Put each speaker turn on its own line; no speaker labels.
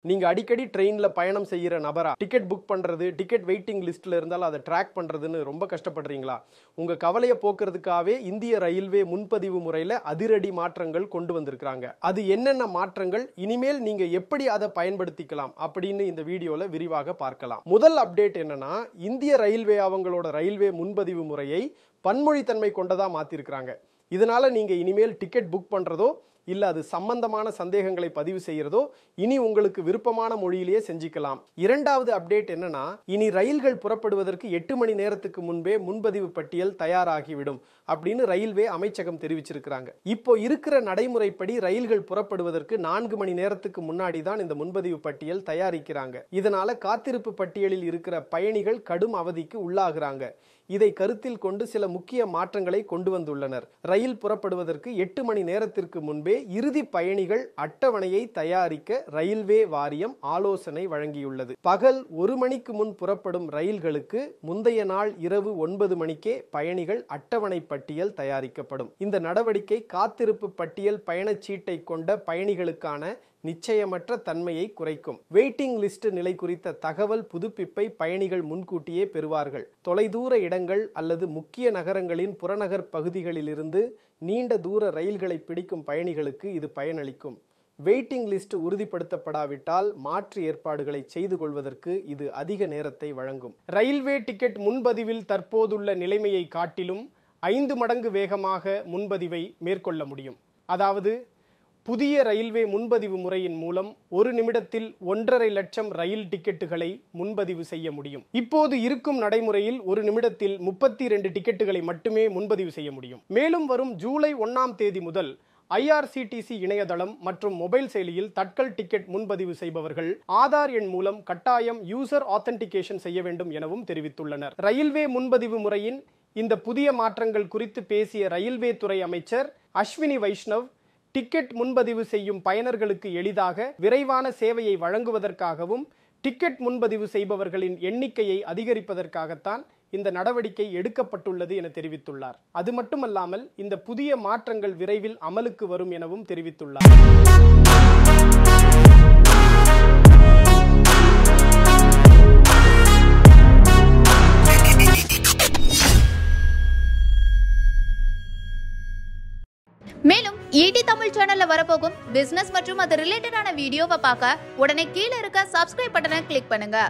நீங்க அடிக்கடி ட்ரெயின்ல பயணம் செய்யற நபரா டிக்கெட் புக் பண்றது, டிக்கெட் வெயிட்டிங் லிஸ்ட்ல இருந்தால் அதை ட்ராக் பண்றதுன்னு ரொம்ப கஷ்டப்படுறீங்களா? உங்க கவலையை போக்குறதுக்காகவே இந்திய ரயில்வே முன்பதிவு முறையில அதிரடி மாற்றங்கள் கொண்டு வந்திருக்காங்க. அது என்னென்ன மாற்றங்கள், இனிமேல் நீங்க எப்படி அதை பயன்படுத்திக்கலாம் அப்படின்னு இந்த வீடியோல விரிவாக பார்க்கலாம். முதல் அப்டேட் என்னன்னா, இந்திய ரயில்வே அவங்களோட ரயில்வே முன்பதிவு முறையை பன்மொழித்தன்மை கொண்டதா மாத்திருக்காங்க. இதனால நீங்க இனிமேல் டிக்கெட் புக் பண்றதோ இல்ல அது சம்பந்தமான சந்தேகங்களை பதிவு செய்யறதோ இனி உங்களுக்கு விருப்பமான மொழியிலேயே செஞ்சுக்கலாம். இரண்டாவது அப்டேட் என்னன்னா, இனி ரயில்கள் புறப்படுவதற்கு 8 மணி நேரத்துக்கு முன்பே முன்பதிவு பட்டியல் தயாராகிவிடும் அப்படின்னு ரயில்வே அமைச்சகம் தெரிவிச்சிருக்காங்க. இப்போ இருக்கிற நடைமுறைப்படி ரயில்கள் புறப்படுவதற்கு 4 மணி நேரத்துக்கு முன்னாடி தான் இந்த முன்பதிவு பட்டியல் தயாரிக்கிறாங்க. இதனால காத்திருப்பு பட்டியலில் இருக்கிற பயணிகள் கடும் அவதிக்கு உள்ளாகிறாங்க. இதை கருத்தில் கொண்டு சில முக்கிய மாற்றங்களை கொண்டு வந்துள்ளனர். ரயில் புறப்படுவதற்கு 8 மணி நேரத்திற்கு முன்பே இறுதி பயணிகள் அட்டவணையை தயாரிக்க ரயில்வே வாரியம் ஆலோசனை வழங்கியுள்ளது. பகல் 1 மணிக்கு முன் புறப்படும் ரயில்களுக்கு முந்தைய நாள் இரவு 9 மணிக்கே பயணிகள் அட்டவணை பட்டியல் தயாரிக்கப்படும். இந்த நடவடிக்கை காத்திருப்பு பட்டியல் பயணச்சீட்டை கொண்ட பயணிகளுக்கான நிச்சயமற்ற தன்மையை குறைக்கும். வெயிட்டிங் லிஸ்ட் நிலை குறித்த தகவல் புதுப்பிப்பை பயணிகள் முன்கூட்டியே பெறுவார்கள். தொலைதூர இடங்கள் அல்லது முக்கிய நகரங்களின் புறநகர் பகுதிகளிலிருந்து நீண்ட தூர ரயில்களை பிடிக்கும் பயணிகளுக்கு இது பயனளிக்கும். வெயிட்டிங் லிஸ்ட் உறுதிப்படுத்தப்படாவிட்டால் மாற்று ஏற்பாடுகளை செய்து கொள்வதற்கு இது அதிக நேரத்தை வழங்கும். ரயில்வே டிக்கெட் முன்பதிவில் தற்போதுள்ள நிலைமையை காட்டிலும் 5 மடங்கு வேகமாக முன்பதிவை மேற்கொள்ள முடியும். அதாவது புதிய ரயில்வே முன்பதிவு முறையின் மூலம் 1 நிமிடத்தில் 1.5 லட்சம் ரயில் டிக்கெட்டுகளை முன்பதிவு செய்ய முடியும். இப்போது இருக்கும் நடைமுறையில் 1 நிமிடத்தில் 32 டிக்கெட்டுகளை மட்டுமே முன்பதிவு செய்ய முடியும். மேலும் வரும் ஜூலை 1ஆம் தேதி முதல் IRCTC இணையதளம் மற்றும் மொபைல் செயலியில் தட்கல் டிக்கெட் முன்பதிவு செய்பவர்கள் ஆதார் எண் மூலம் கட்டாயம் யூசர் ஆத்தென்டிகேஷன் செய்ய வேண்டும் எனவும் தெரிவித்துள்ளனர். ரயில்வே முன்பதிவு முறையின் இந்த புதிய மாற்றங்கள் குறித்து பேசிய ரயில்வே துறை அமைச்சர் அஸ்வினி வைஷ்ணவ், டிக்கெட் முன்பதிவு செய்யும் பயனர்களுக்கு எளிதாக விரைவான சேவையை வழங்குவதற்காகவும் டிக்கெட் முன்பதிவு செய்பவர்களின் எண்ணிக்கையை அதிகரிப்பதற்காகத்தான் இந்த நடவடிக்கை எடுக்கப்பட்டுள்ளது என தெரிவித்துள்ளார். அது மட்டுமல்லாமல் இந்த புதிய மாற்றங்கள் விரைவில் அமலுக்கு வரும் எனவும் தெரிவித்துள்ளார்.
மேலும் ஈடி தமிழ் சேனல்ல வரப்போகும் பிசினஸ் மற்றும் அது ரிலேட்டடான வீடியோவை பார்க்க உடனே கீழே இருக்க சப்ஸ்கிரைப் பட்டனை கிளிக் பண்ணுங்க.